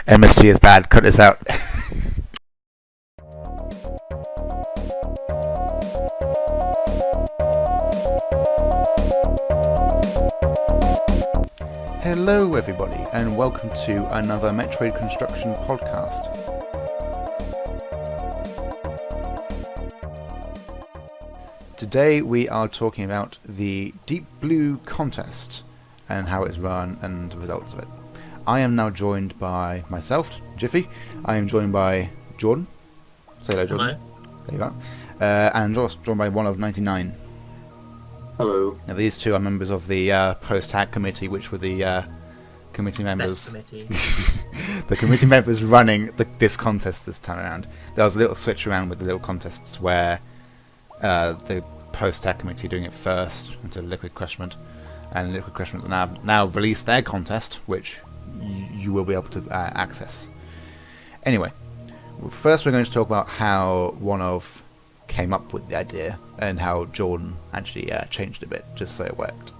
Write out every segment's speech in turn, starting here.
MSG is bad. Cut this out. Hello everybody, and welcome to another MetroidConstruction podcast. Today we are talking about the Deep Blue contest and how it's run and the results of it. I am now joined by myself, Jiffy. I am joined by Jordan. Say hello, Jordan. Hello. There you are. And also joined by one of 99. Hello. Now these two are members of the post-hack committee, which were the committee members. Best committee. The committee members running this contest this time around. There was a little switch around with the little contests where the post-hack committee doing it first until Liquid Crushment, and Liquid Crushment now released their contest, which you will be able to access. Anyway, first we're going to talk about how one of came up with the idea and how Jordan actually changed a bit just so it worked.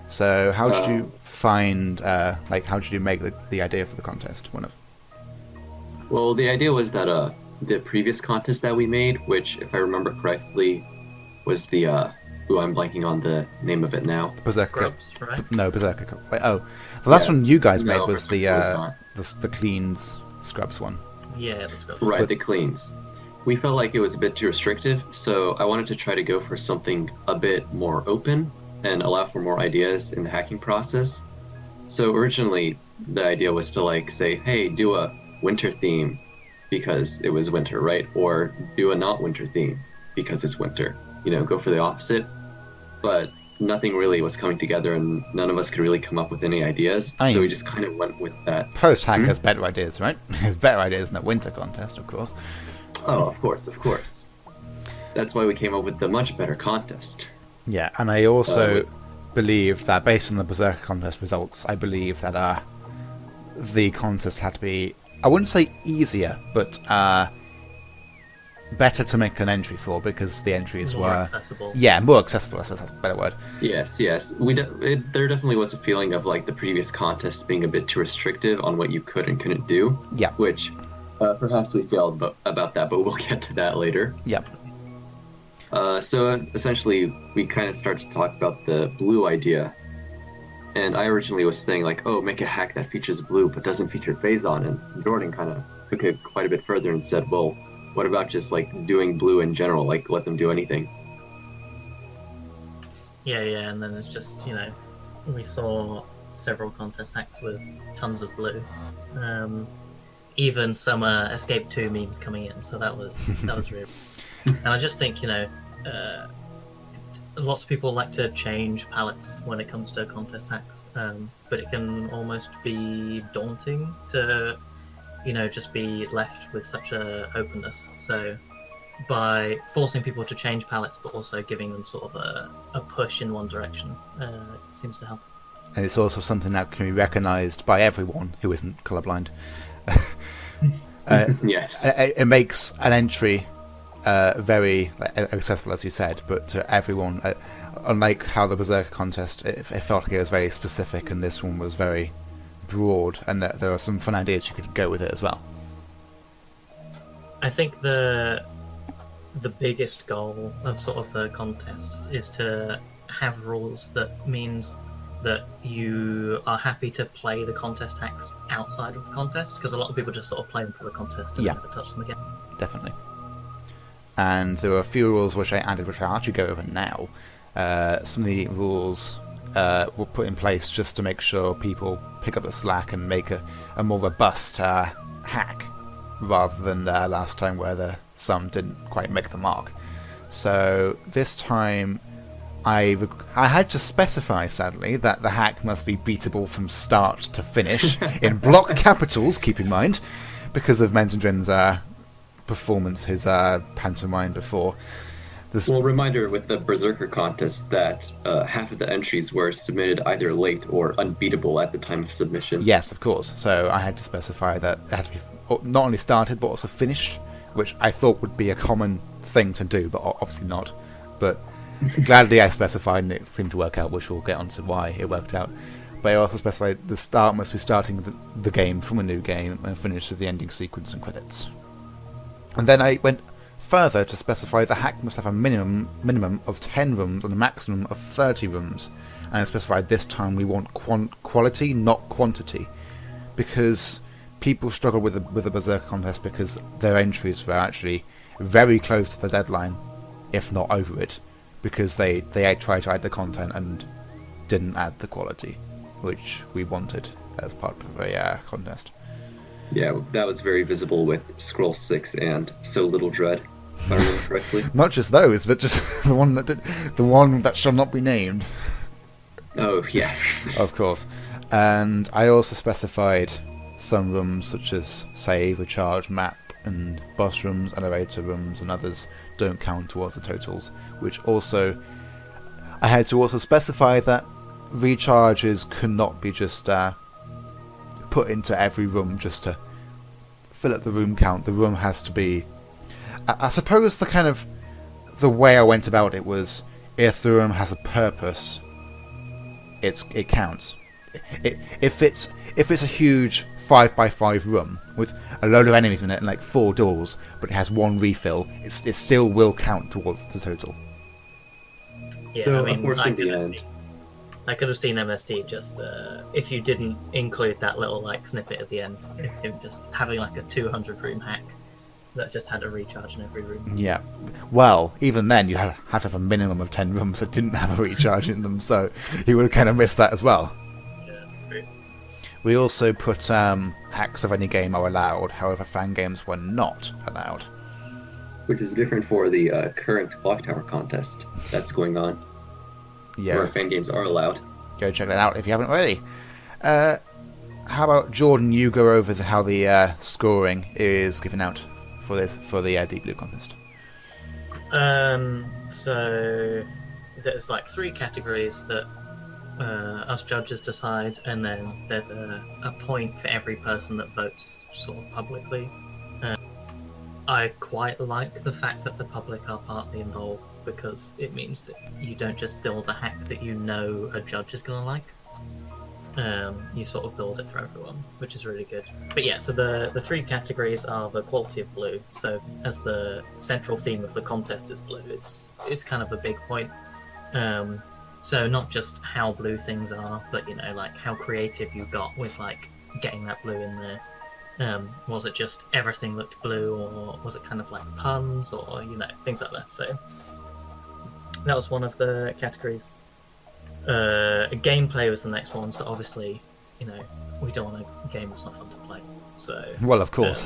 So how did you find, how did you make the idea for the contest? Well, the idea was that the previous contest that we made, which, if I remember correctly, was the I'm blanking on the name of it now. Berserker. Scrubs, right? No, Berserker. Wait, the last one you guys made was Berserker the Cleans Scrubs one. Yeah, the Scrubs. Right, the cleans. We felt like it was a bit too restrictive, so I wanted to try to go for something a bit more open and allow for more ideas in the hacking process. So originally, the idea was to say, hey, do a winter theme because it was winter, right? Or do a not winter theme because it's winter. Go for the opposite. But nothing really was coming together, and none of us could really come up with any ideas. So we just kind of went with that. Post-hack has better ideas, right? Has better ideas than a winter contest, of course. Oh, of course. That's why we came up with the much better contest. Yeah, and I also believe that based on the Berserker contest results, I believe that the contest had to be, I wouldn't say easier, but better to make an entry for, because the entries More were accessible. Yeah, more accessible. That's a better word. Yes. There definitely was a feeling of the previous contests being a bit too restrictive on what you could and couldn't do. Yeah. Which perhaps we failed about that, but we'll get to that later. Yeah. So essentially, we kind of started to talk about the blue idea. And I originally was saying make a hack that features blue but doesn't feature Phazon. And Jordan kind of took it quite a bit further and said, well, what about just doing blue in general? Let them do anything. Yeah, and then it's just, we saw several contest hacks with tons of blue. Even some Escape 2 memes coming in, so that was really. And I just think, lots of people like to change palettes when it comes to contest hacks, but it can almost be daunting to, just be left with such a openness. So by forcing people to change palettes, but also giving them sort of a push in one direction, it seems to help. And it's also something that can be recognised by everyone who isn't colourblind. Yes. It makes an entry very accessible, as you said, but to everyone. Unlike how the Berserker contest, it felt like it was very specific, and this one was very broad, and there are some fun ideas you could go with it as well. I think the biggest goal of sort of the contests is to have rules that means that you are happy to play the contest hacks outside of the contest, because a lot of people just sort of play them for the contest and never touch them again. Definitely. And there were a few rules which I added, which I'll actually go over now. Some of the rules were put in place just to make sure people pick up the slack and make a more robust hack, rather than last time where some didn't quite make the mark. So this time I had to specify, sadly, that the hack must be beatable from start to finish in block capitals, keep in mind, because of Mentendrin's performance, his pantomime before. Well, reminder with the Berserker contest that half of the entries were submitted either late or unbeatable at the time of submission. Yes, of course. So I had to specify that it had to be not only started but also finished, which I thought would be a common thing to do, but obviously not. But gladly I specified, and it seemed to work out, which we'll get onto why it worked out. but I also specified the start must be starting the game from a new game and finish with the ending sequence and credits. And then I went further to specify the hack must have a minimum of 10 rooms and a maximum of 30 rooms. And I specified this time we want quality, not quantity, because people struggle with the Berserker contest because their entries were actually very close to the deadline, if not over it, because they tried to add the content and didn't add the quality, which we wanted as part of the contest. Yeah, that was very visible with Scroll 6 and So Little Dread, if I remember correctly. Not just those, but just the one that shall not be named. Oh, yes. Of course. And I also specified some rooms such as save, recharge, map, and boss rooms, elevator rooms, and others don't count towards the totals, which also I had to also specify that recharges could not be just put into every room just to fill up the room count. The room has to be... I suppose the way I went about it was, if the room has a purpose, it counts. If it's a huge 5x5 room with a load of enemies in it and like 4 doors, but it has 1 refill, it still will count towards the total. Yeah, So, I mean, of course, in the end, I could have seen MST just if you didn't include that little like snippet at the end, him just having like a 200 room hack that just had a recharge in every room. Yeah. Well, even then, you had to have a minimum of 10 rooms that didn't have a recharge in them, so you would have kind of missed that as well. Yeah, true. We also put hacks of any game are allowed, however fan games were not allowed. which is different for the current Clock Tower contest that's going on, Yeah. where fan games are allowed. Go check that out if you haven't already. How about Jordan? You go over how the scoring is given out for the Deep Blue contest. So there's like 3 categories that us judges decide, and then there's a point for every person that votes sort of publicly. I quite like the fact that the public are partly involved, because it means that you don't just build a hack that you know a judge is going to like. You sort of build it for everyone, which is really good. But yeah, so the 3 categories are the quality of blue. So as the central theme of the contest is blue, it's kind of a big point. So not just how blue things are, but you know, like how creative you got with like getting that blue in there. Was it just everything looked blue, or was it kind of like puns, or you know, things like that. So that was one of the categories. Gameplay was the next one, so obviously, you know, we don't want a game that's not fun to play. So Well, of course.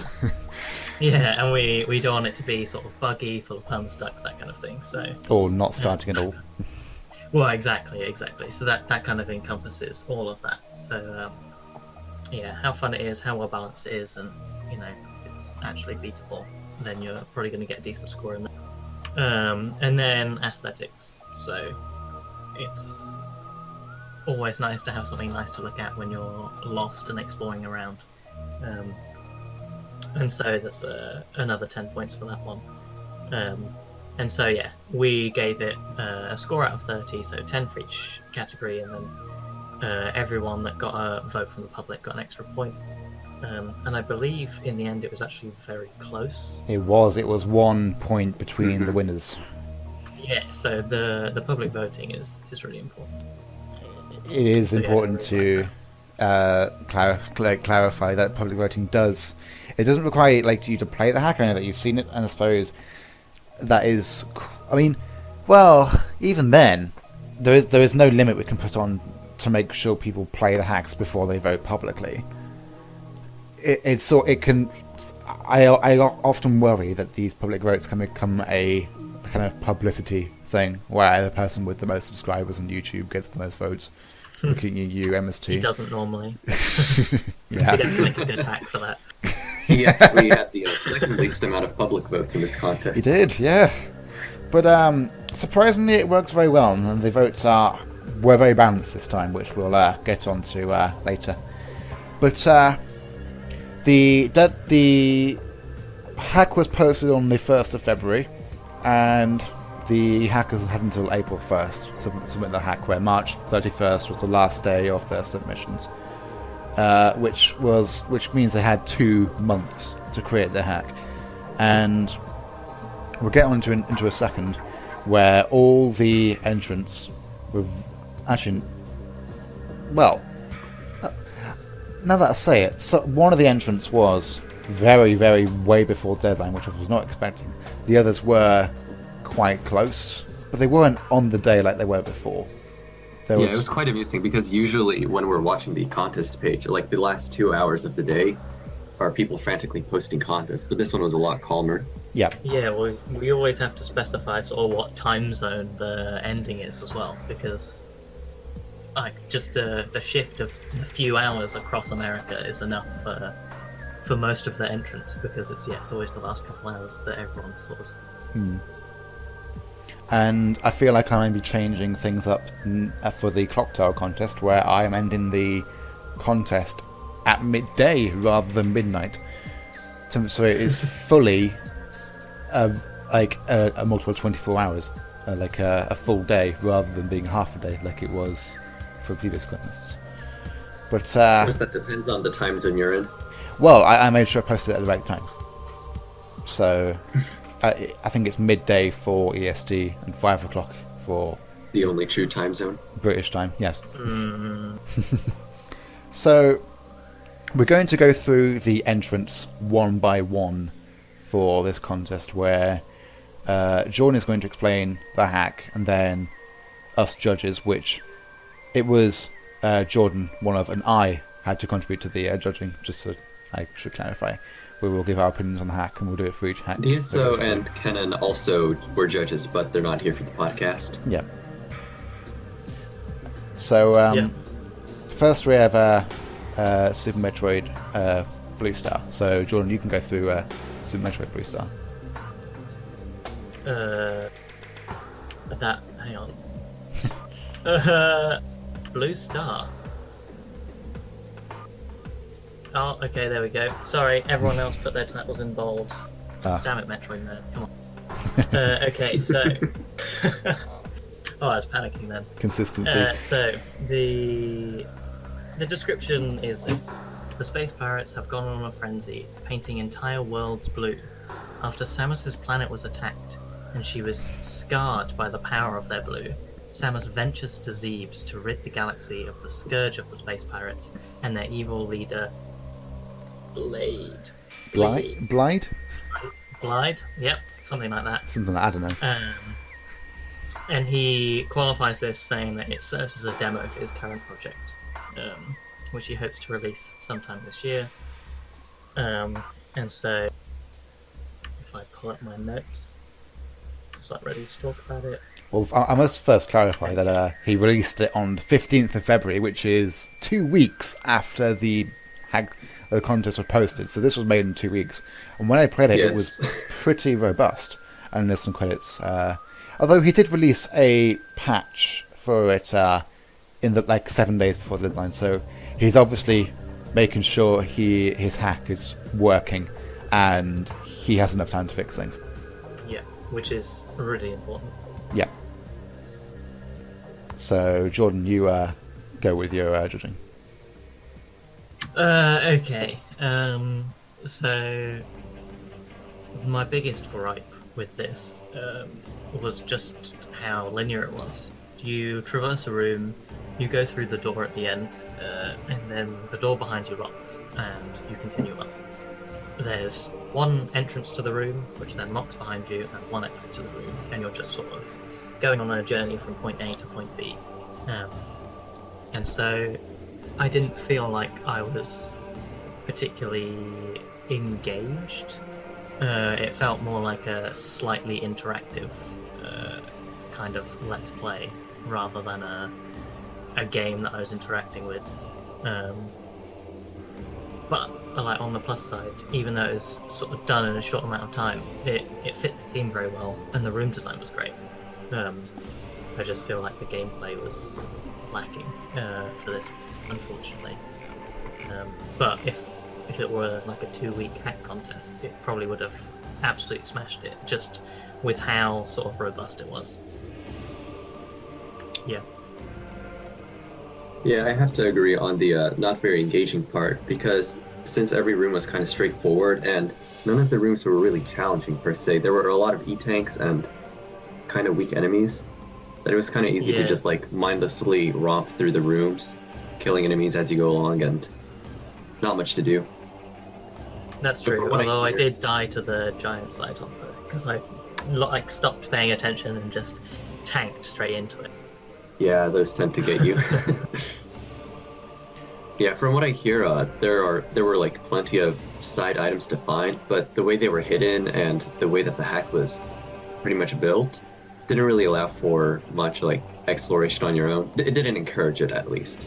yeah, and we don't want it to be sort of buggy, full of puns, ducks, that kind of thing. So Or not starting at all. well, exactly. So that kind of encompasses all of that. So yeah, how fun it is, how well balanced it is, and you know, if it's actually beatable, then you're probably going to get a decent score in there. And then aesthetics. So it's always nice to have something nice to look at when you're lost and exploring around. And so there's another 10 points for that one. And so yeah, we gave it a score out of 30, so 10 for each category, and then everyone that got a vote from the public got an extra point. And I believe in the end it was actually very close. It was 1 point between the winners. Yeah, so the public voting is really important. It is So, yeah, important I really to clarify that public voting doesn't require like you to play the hack. I know that you've seen it, and I suppose that is, I mean, well, even then, there is no limit we can put on to make sure people play the hacks before they vote publicly. I often worry that these public votes can become a kind of publicity thing, where the person with the most subscribers on YouTube gets the most votes. Looking at you, MST. He doesn't normally. Yeah. He definitely could get attacked for that. He actually had the second least amount of public votes in this contest. He did, yeah. But surprisingly, it works very well, and the votes were very balanced this time, which we'll get on to later. But the hack was posted on the 1st of February, and the hackers had until April 1st to submit the hack, where March 31st was the last day of their submissions, which means they had 2 months to create the hack. And we'll get on into a second, where all the entrants were actually, well, now that I say it, so one of the entrants was very, very way before deadline, which I was not expecting. The others were quite close, but they weren't on the day like they were before. It was quite amusing, because usually when we're watching the contest page, like the last 2 hours of the day are people frantically posting contests, but this one was a lot calmer. Yeah. Yeah, well, we always have to specify sort of what time zone the ending is as well, because like just a shift of a few hours across America is enough for most of the entrants, because it's always the last couple hours that everyone's sort of. And I feel like I might be changing things up for the Clock Tower contest, where I am ending the contest at midday rather than midnight. So it is fully a multiple 24 hours, like a full day rather than being half a day like it was for previous contests. But Of course, that depends on the time zone you're in. well, I made sure I posted it at the right time. So I think it's midday for EST and 5 o'clock for The only true time zone. British time. Yes. So we're going to go through the entrants one by one for this contest, where Jordan is going to explain the hack, and then us judges, which it was Jordan, one of, and I had to contribute to the judging, just so I should clarify. We will give our opinions on the hack, and we'll do it for each hack. DSO and Kenan also were judges, but they're not here for the podcast. Yeah. So, first we have Super Metroid Blue Star. So, Jordan, you can go through Super Metroid Blue Star. Hang on. Blue Star. Oh, okay, there we go. Sorry, everyone else put their titles in bold. Damn it, Metroid nerd. Come on. Okay, so. Oh, I was panicking then. Consistency. So the description is this: the space pirates have gone on a frenzy, painting entire worlds blue. After Samus's planet was attacked, and she was scarred by the power of their blue, Samus ventures to Zebes to rid the galaxy of the scourge of the space pirates and their evil leader, Blade. Blade? Yep, something like that. Something like, I don't know. And he qualifies this, saying that it serves as a demo for his current project, which he hopes to release sometime this year. And so, if I pull up my notes, so I'm ready to talk about it. Well, I must first clarify that he released it on the 15th of February, which is 2 weeks after the contest was posted. So this was made in 2 weeks. And when I played it, it was pretty robust. And there's some credits. Although he did release a patch for it in the 7 days before the deadline. So he's obviously making sure his hack is working, and he has enough time to fix things. Yeah, which is really important. Yeah. So, Jordan, you go with your judging. Okay. So, my biggest gripe with this was just how linear it was. You traverse a room, you go through the door at the end, and then the door behind you locks, and you continue up. There's one entrance to the room, which then locks behind you, and one exit to the room, and you're just sort of going on a journey from point A to point B. And so I didn't feel like I was particularly engaged. It felt more like a slightly interactive kind of let's play, rather than a game that I was interacting with. But on the plus side, even though it was sort of done in a short amount of time, it fit the theme very well, and the room design was great. I just feel like the gameplay was lacking for this, unfortunately. But if it were like a 2-week hack contest, it probably would have absolutely smashed it, just with how sort of robust it was. Yeah. Yeah, I have to agree on the not very engaging part, because since every room was kind of straightforward and none of the rooms were really challenging per se, there were a lot of E-tanks and kind of weak enemies, that it was kind of easy to Yeah. just like mindlessly romp through the rooms, killing enemies as you go along, and not much to do. That's But from true. what I Although I hear- did die to the giant side hopper because I like stopped paying attention and just tanked straight into it. Yeah, those tend to get you. Yeah, from what I hear, there were like plenty of side items to find, but the way they were hidden and the way that the hack was pretty much built didn't really allow for much like exploration on your own. It didn't encourage it, at least.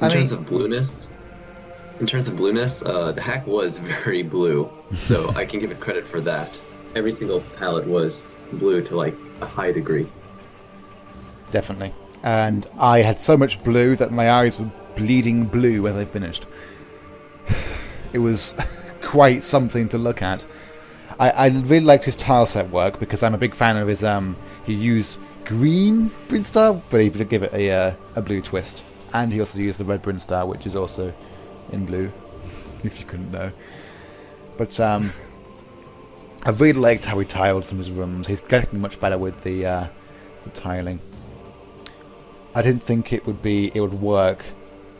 In terms of blueness, the hack was very blue, so I can give it credit for that. Every single palette was blue to like a high degree. Definitely. And I had so much blue that my eyes were bleeding blue as I finished. It was quite something to look at. I really liked his tile set work because I'm a big fan of his. He used green Brinstar, but he did give it a blue twist. And he also used the red Brinstar, which is also in blue, if you couldn't know. But I really liked how he tiled some of his rooms. He's getting much better with the tiling. I didn't think it would work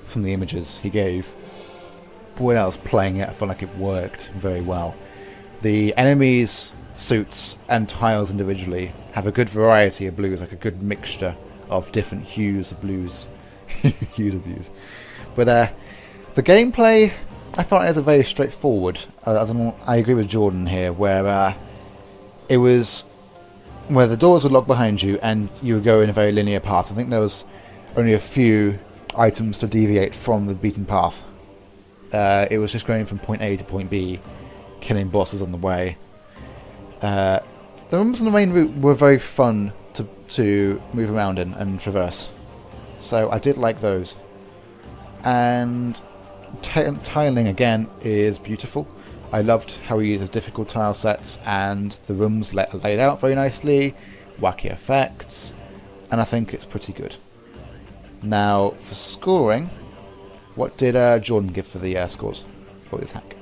from the images he gave. But when I was playing it, I felt like it worked very well. The enemies' suits and tiles individually have a good variety of blues, like a good mixture of different hues of blues. Hues of blues. But the gameplay, I thought it was very straightforward. I agree with Jordan here, where it was where the doors would lock behind you and you would go in a very linear path. I think there was only a few items to deviate from the beaten path. It was just going from point A to point B, killing bosses on the way. The rooms on the main route were very fun to move around in and traverse, so I did like those. And tiling again is beautiful. I loved how he uses difficult tile sets, and the rooms laid out very nicely, wacky effects, and I think it's pretty good. Now, for scoring, what did Jordan give for the scores for this hack?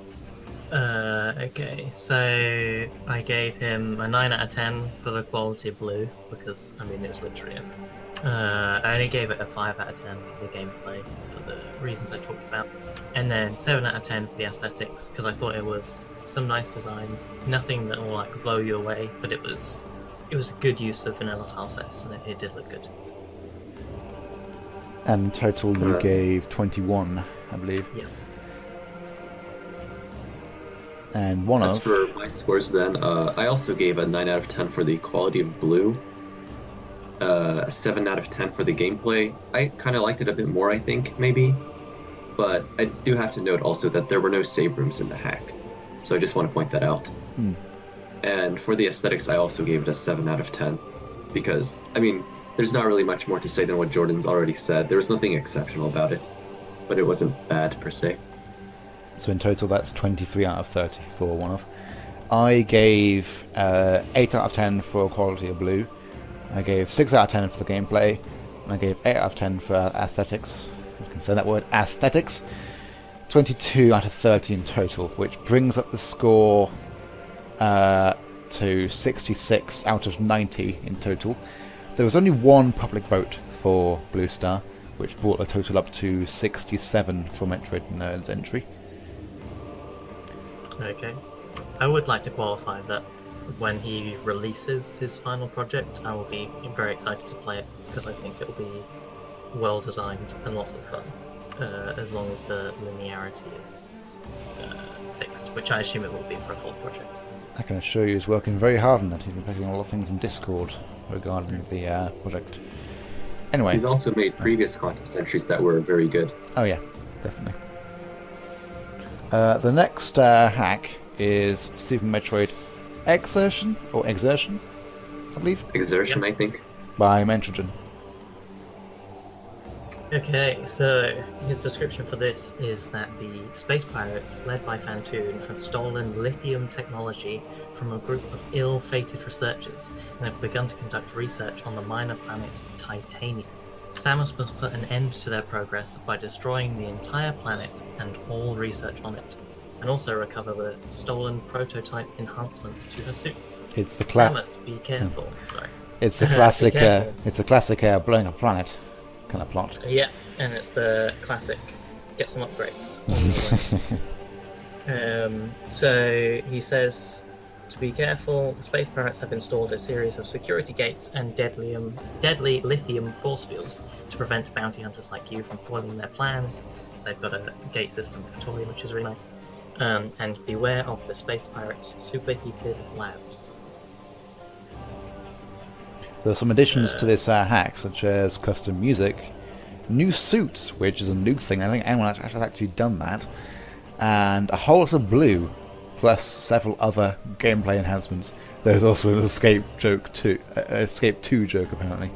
Okay, so I gave him a 9 out of 10 for the quality of blue, because, I mean, it was literally everything. I only gave it a 5 out of 10 for the gameplay, for the reasons I talked about. And then 7 out of 10 for the aesthetics, because I thought it was some nice design. Nothing that will like blow you away, but it was a good use of vanilla tile sets, and it did look good. And in total you gave 21, I believe. Yes. And one As of... for my scores then, I also gave a 9 out of 10 for the quality of blue, a 7 out of 10 for the gameplay. I kind of liked it a bit more, I think, maybe. But I do have to note also that there were no save rooms in the hack, so I just want to point that out. And for the aesthetics, I also gave it a 7 out of 10, because, I mean, there's not really much more to say than what Jordan's already said. There was nothing exceptional about it, but it wasn't bad per se. So in total that's 23 out of 30 for one of. I gave 8 out of 10 for quality of blue. I gave 6 out of 10 for the gameplay. And I gave 8 out of 10 for aesthetics. If I can say that word, aesthetics. 22 out of 30 in total, which brings up the score to 66 out of 90 in total. There was only one public vote for Blue Star, which brought the total up to 67 for Metroid Nerd's entry. Okay. I would like to qualify that when he releases his final project, I will be very excited to play it, because I think it will be well designed and lots of fun, as long as the linearity is fixed, which I assume it will be for a full project. I can assure you he's working very hard on that. He's been putting a lot of things in Discord regarding the project. Anyway. He's also made previous contest entries that were very good. Oh yeah, definitely. The next hack is Super Metroid Exertion, I believe, Exertion, Yep. I think. by Metrogen. Okay, so his description for this is that the space pirates, led by Fantoon, have stolen lithium technology from a group of ill-fated researchers and have begun to conduct research on the minor planet Titanium. Samus must put an end to their progress by destroying the entire planet and all research on it, and also recover the stolen prototype enhancements to her suit. It's the Samus, be careful. Sorry. It's the classic. Be careful. It's the classic blowing up a planet kind of plot. Yeah, and it's the classic get some upgrades. So he says to be careful, the space pirates have installed a series of security gates and deadly lithium force fields to prevent bounty hunters like you from foiling their plans. So they've got a gate system for tolling, which is really nice. And beware of the space pirates' superheated labs. There are some additions to this hack, such as custom music, new suits, which is a new thing. I think anyone has actually done that, and a whole lot of blue, plus several other gameplay enhancements. There's also an escape 2 joke apparently,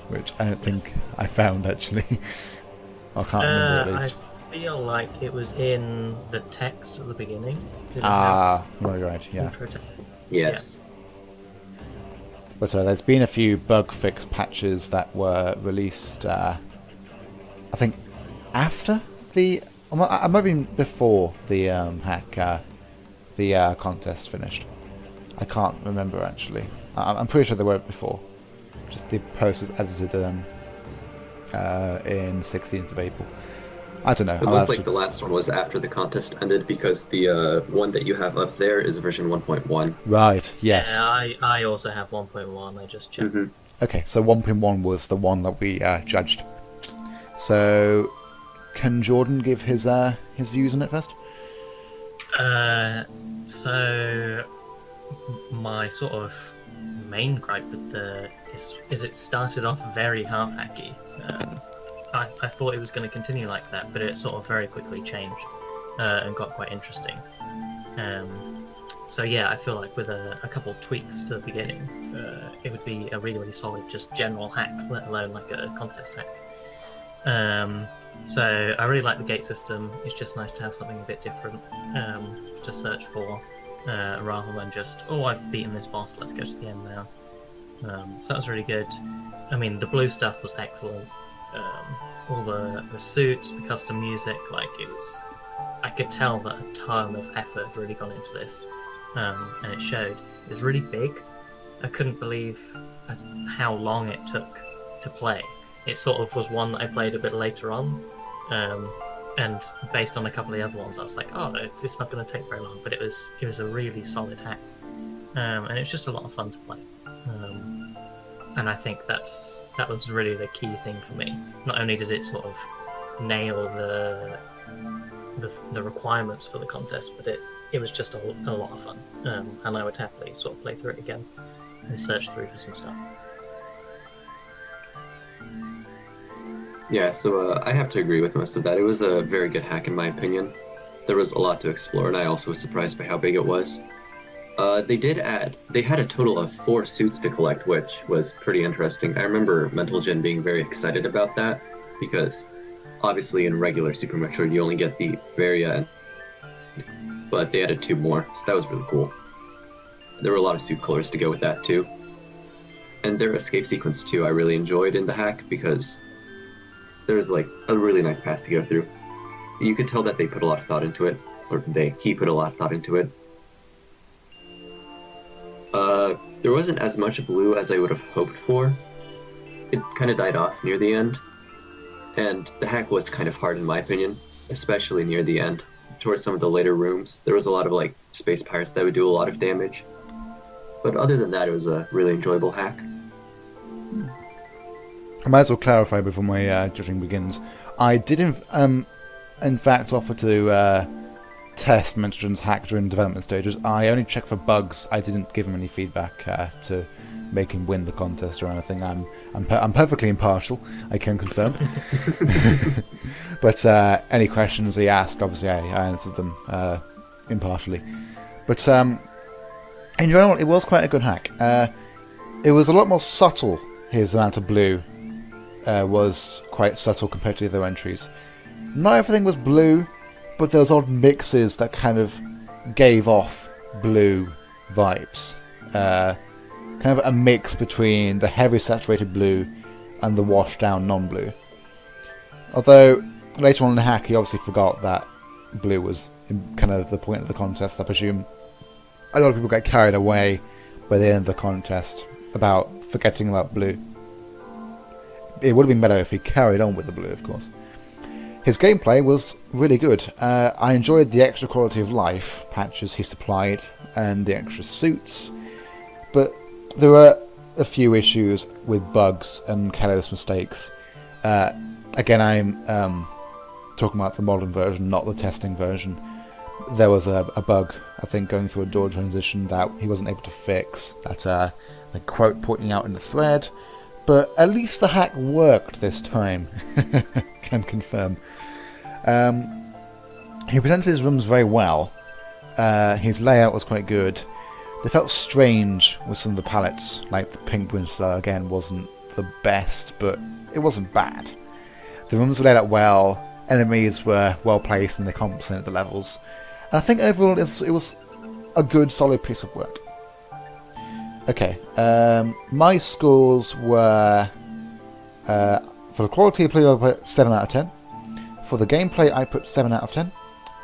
which I don't think I found actually. I can't remember at least. I feel like it was in the text at the beginning. Right, yeah. Yes. But there's been a few bug fix patches that were released, I think, after the... It might have been before the hack, the contest finished. I can't remember, actually. I'm pretty sure they were before. Just the post was edited in 16th of April. I don't know. It looks like the last one was after the contest ended, because the one that you have up there is version 1.1. Right, yes. Yeah, I also have 1.1, I just checked. Mm-hmm. Okay, so 1.1 was the one that we judged. So, can Jordan give his views on it first? So my sort of main gripe with is it started off very half-hacky. I thought it was going to continue like that, but it sort of very quickly changed and got quite interesting. So yeah, I feel like with a couple of tweaks to the beginning, it would be a really, really solid just general hack, let alone like a contest hack. So I really like the gate system. It's just nice to have something a bit different to search for, rather than just, oh, I've beaten this boss, let's go to the end now. So that was really good. I mean, the blue stuff was excellent. All the suits, the custom music, like I could tell that a ton of effort had really gone into this, and it showed. It was really big. I couldn't believe how long it took to play. It sort of was one that I played a bit later on, and based on a couple of the other ones, I was like, oh, it's not going to take very long. But it was a really solid hack, and it was just a lot of fun to play. And I think that was really the key thing for me. Not only did it sort of nail the requirements for the contest, but it was just a lot of fun. And I would happily sort of play through it again and search through for some stuff. Yeah, so I have to agree with most of that. It was a very good hack in my opinion. There was a lot to explore, and I also was surprised by how big it was. They had a total of 4 suits to collect, which was pretty interesting. I remember Mental Gen being very excited about that, because obviously in regular Super Metroid you only get the Varia, but they added 2 more, so that was really cool. There were a lot of suit colors to go with that too. And their escape sequence too I really enjoyed in the hack, because there was like a really nice path to go through. You could tell that they put a lot of thought into it, or he put a lot of thought into it. There wasn't as much blue as I would have hoped for. It kind of died off near the end, and the hack was kind of hard in my opinion, especially near the end. Towards some of the later rooms, there was a lot of like space pirates that would do a lot of damage. But other than that, it was a really enjoyable hack. I might as well clarify before my judging begins. I did in fact offer to test Metroid's hack during development stages. I only checked for bugs. I didn't give him any feedback to make him win the contest or anything. I'm perfectly impartial, I can confirm. But any questions he asked, obviously I answered them impartially. But in general, it was quite a good hack. It was a lot more subtle, his amount of blue, was quite subtle compared to the other entries. Not everything was blue, but there was odd mixes that kind of gave off blue vibes. Kind of a mix between the heavy saturated blue and the washed down non-blue. Although later on in the hack he obviously forgot that blue was kind of the point of the contest. I presume a lot of people get carried away by the end of the contest about forgetting about blue. It would have been better if he carried on with the blue, of course. His gameplay was really good. I enjoyed the extra quality of life patches he supplied and the extra suits, but there were a few issues with bugs and careless mistakes. Again, I'm talking about the modern version, not the testing version. There was a bug, I think, going through a door transition that he wasn't able to fix, that the quote pointing out in the thread, but at least the hack worked this time. Can confirm. He presented his rooms very well. His layout was quite good. They felt strange with some of the palettes, like the pink Brimstone again wasn't the best, but it wasn't bad. The rooms were laid out well, enemies were well placed and they compensated the levels. And I think overall it was a good, solid piece of work. Okay, my scores were, for the quality of play I put 7 out of 10, for the gameplay I put 7 out of 10,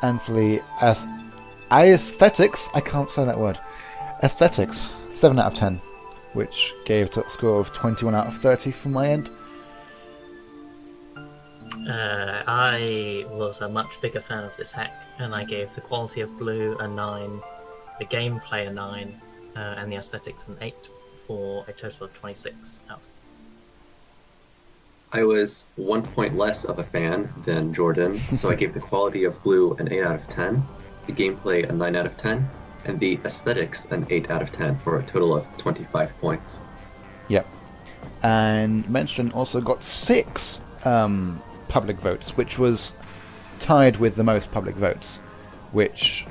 and for the aesthetics, I can't say that word, aesthetics, 7 out of 10, which gave a score of 21 out of 30 from my end. I was a much bigger fan of this hack, and I gave the quality of blue a 9, the gameplay a 9, and the aesthetics an 8, for a total of 26 out of 30. I was 1 point less of a fan than Jordan, so I gave the quality of blue an 8 out of 10, the gameplay a 9 out of 10, and the aesthetics an 8 out of 10, for a total of 25 points. Yep. And Mention also got 6 public votes, which was tied with the most public votes, which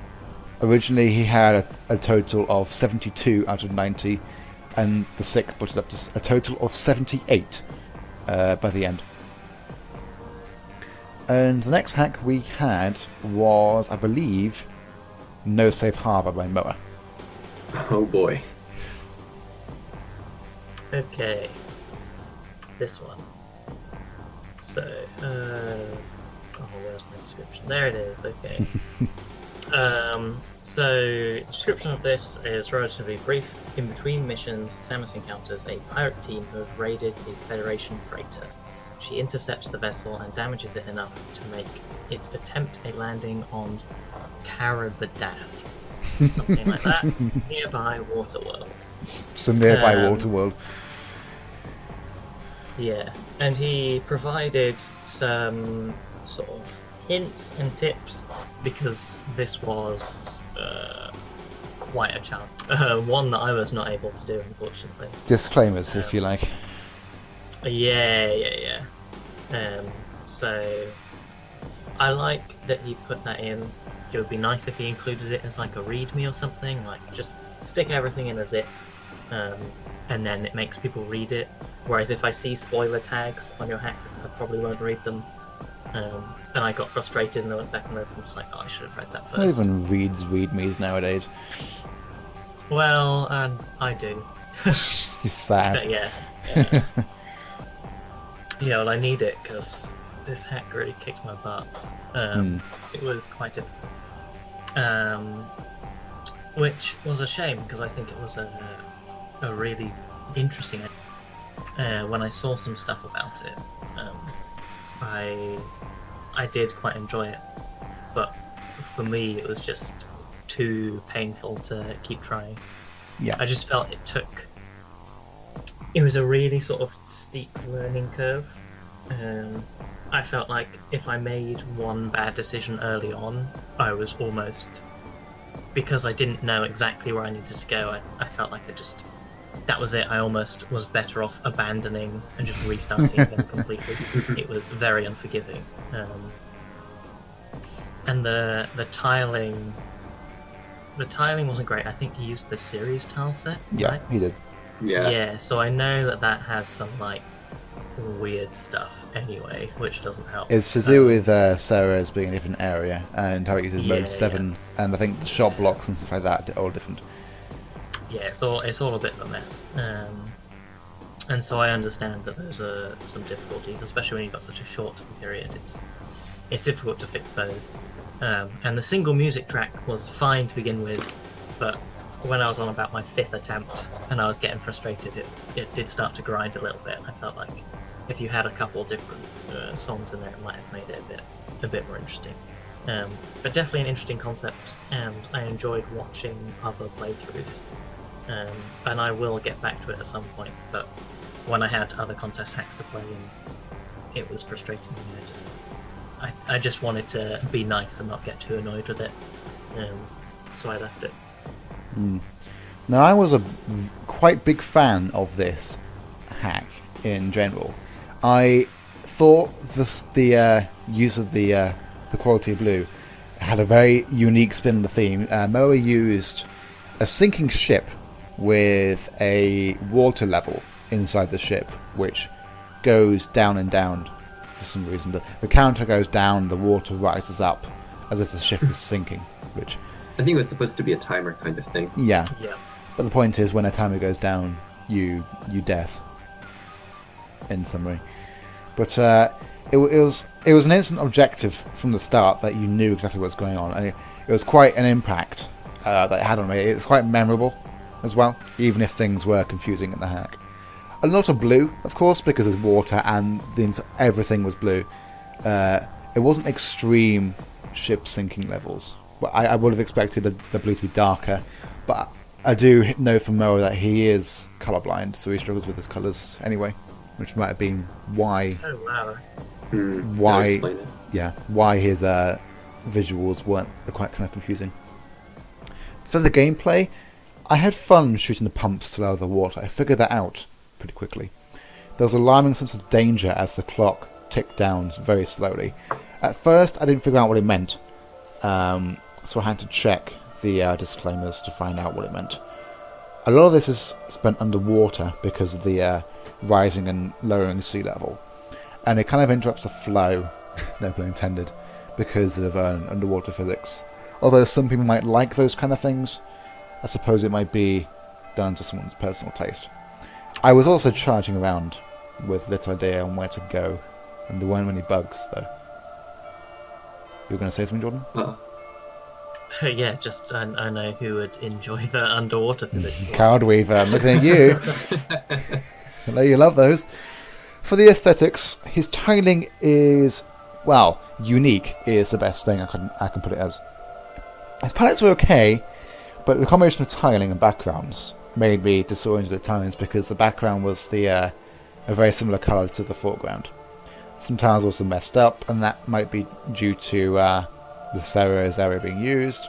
originally he had a total of 72 out of 90, and the 6 put it up to a total of 78 by the end. And the next hack we had was, I believe, No Safe Harbor by Moa. Oh boy. Okay, this one. So, where's my description? There it is, okay. So, the description of this is relatively brief. In between missions, Samus encounters a pirate team who have raided a Federation freighter. She intercepts the vessel and damages it enough to make it attempt a landing on Carabadas, something like that, nearby Waterworld. Some nearby Waterworld. Yeah, and he provided some sort of hints and tips, because this was quite a challenge. One that I was not able to do, unfortunately. Disclaimers, if you like. Yeah. So I like that he put that in. It would be nice if he included it as like a readme or something, like just stick everything in a zip, and then it makes people read it. Whereas if I see spoiler tags on your hack, I probably won't read them. And I got frustrated and I went back and read them, just like, oh, I should have read that first. Who even reads readmes nowadays? Well, I do. He's sad. Yeah. Yeah, well, I need it because this hack really kicked my butt. It was quite difficult. Which was a shame, because I think it was a really interesting. When I saw some stuff about it, I did quite enjoy it, but for me it was just too painful to keep trying. Yeah. I just felt it was a really sort of steep learning curve. I felt like if I made one bad decision early on, I was almost, because I didn't know exactly where I needed to go, I felt like that was it. I almost was better off abandoning and just restarting again completely. It was very unforgiving. And the tiling wasn't great. I think he used the series tile set. Yeah, right? he did. Yeah. Yeah, so I know that has some like weird stuff anyway, which doesn't help. It's to do with Sarah's being in a different area and how it uses mode 7, and I think the shop blocks and stuff like that are all different. Yeah, it's all a bit of a mess. And so I understand that there's some difficulties, especially when you've got such a short period. It's difficult to fix those. And the single music track was fine to begin with, but when I was on about my 5th attempt and I was getting frustrated, it did start to grind a little bit. I felt like if you had a couple different songs in there, it might have made it a bit more interesting. But definitely an interesting concept, and I enjoyed watching other playthroughs. And I will get back to it at some point, but when I had other contest hacks to play in, it was frustrating me. I just wanted to be nice and not get too annoyed with it, so I left it. Now, I was a quite big fan of this hack in general. I thought the use of the quality of blue had a very unique spin on the theme. Moa used a sinking ship with a water level inside the ship, which goes down and down for some reason. The counter goes down, the water rises up as if the ship is sinking, which... I think it was supposed to be a timer kind of thing. Yeah. But the point is, when a timer goes down, you death. In summary. But it was an instant objective from the start that you knew exactly what's going on, and it was quite an impact that it had on me. It was quite memorable as well, even if things were confusing in the hack. A lot of blue, of course, because there's water and everything was blue. It wasn't extreme ship sinking levels. Well, I would have expected the blue to be darker, but I do know from Moa that he is colourblind, so he struggles with his colours anyway, which might have been why. Oh wow! Why his visuals weren't quite kind of confusing. For the gameplay, I had fun shooting the pumps to lower the water. I figured that out pretty quickly. There was an alarming sense of danger as the clock ticked down very slowly. At first, I didn't figure out what it meant. So I had to check the disclaimers to find out what it meant. A lot of this is spent underwater because of the rising and lowering sea level, and it kind of interrupts the flow, no pun intended, because of underwater physics. Although some people might like those kind of things, I suppose it might be down to someone's personal taste. I was also charging around with little idea on where to go, and there weren't many bugs though. You were going to say something, Jordan? Yeah, just I know who would enjoy the underwater physics. Card Weaver, I'm looking at you. I know you love those. For the aesthetics, his tiling is, well, unique is the best thing I can put it as. His palettes were okay, but the combination of tiling and backgrounds made me disoriented at times because the background was a very similar colour to the foreground. Some tiles also messed up, and that might be due to the Sarah's area being used,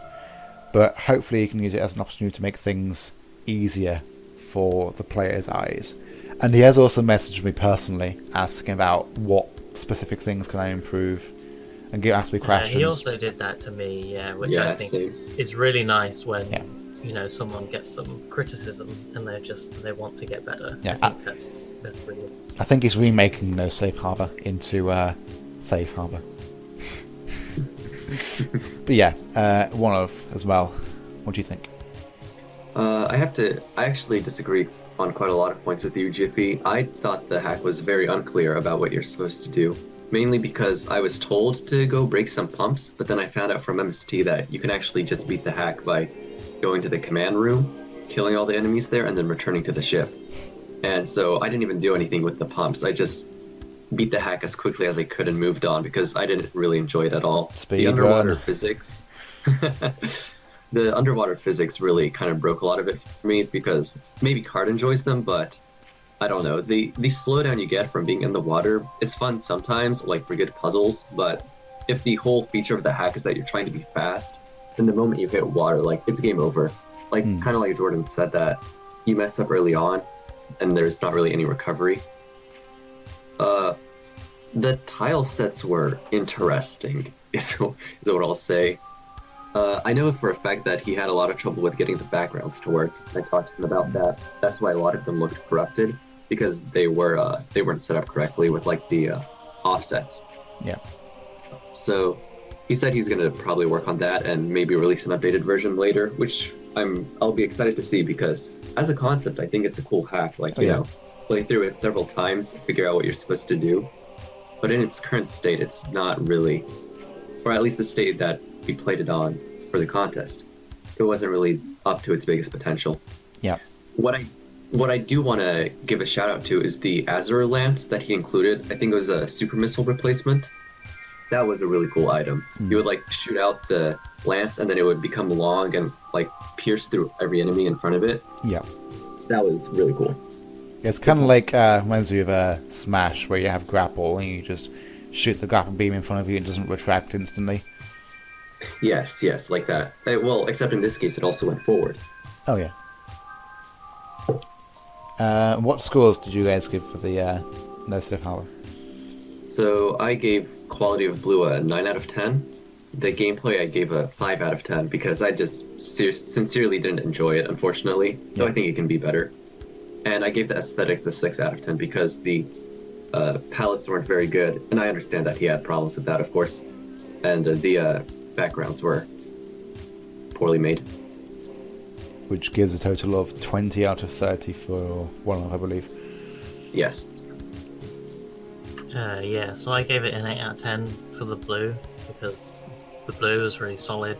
but hopefully you can use it as an opportunity to make things easier for the player's eyes. And he has also messaged me personally asking about what specific things can I improve, and asked me questions. He also did that to me, which I think is really nice when someone gets some criticism and they want to get better. Yeah, I think that's brilliant. I think he's remaking No Safe Harbor into Safe Harbor. But yeah, one of as well. What do you think? I actually disagree on quite a lot of points with you, Jiffy. I thought the hack was very unclear about what you're supposed to do. Mainly because I was told to go break some pumps, but then I found out from MST that you can actually just beat the hack by going to the command room, killing all the enemies there, and then returning to the ship. And so I didn't even do anything with the pumps. I just beat the hack as quickly as I could and moved on because I didn't really enjoy it at all. Speed the underwater run. Physics. The underwater physics really kind of broke a lot of it for me because maybe Card enjoys them, but I don't know. The slowdown you get from being in the water is fun sometimes, like for good puzzles, but if the whole feature of the hack is that you're trying to be fast, then the moment you hit water, like, it's game over. Like, kind of like Jordan said, that you mess up early on, and there's not really any recovery. The tile sets were interesting, is what I'll say. I know for a fact that he had a lot of trouble with getting the backgrounds to work. I talked to him about that. That's why a lot of them looked corrupted. because they weren't set up correctly with like the offsets. Yeah. So he said he's gonna probably work on that and maybe release an updated version later, which I'll be excited to see, because as a concept, I think it's a cool hack. Like, you know, play through it several times, figure out what you're supposed to do. But in its current state, it's not really, or at least the state that we played it on for the contest, it wasn't really up to its biggest potential. Yeah. What I do want to give a shout out to is the Azure Lance that he included. I think it was a super missile replacement. That was a really cool item. You would like shoot out the lance and then it would become long and like pierce through every enemy in front of it. Yeah. That was really cool. It's kind of like reminds me of Smash, where you have grapple and you just shoot the grapple beam in front of you and it doesn't retract instantly. Yes, like that. Well, except in this case, it also went forward. Oh yeah. What scores did you guys give for the No Safe Harbor? So I gave Quality of Blue a 9 out of 10. The gameplay I gave a 5 out of 10 because I just sincerely didn't enjoy it, unfortunately. Though I think it can be better. And I gave the aesthetics a 6 out of 10 because the palettes weren't very good. And I understand that he had problems with that, of course. And the backgrounds were poorly made. Which gives a total of 20 out of 30 for one, I believe. Yes. Yeah, so I gave it an 8 out of 10 for the blue, because the blue was really solid.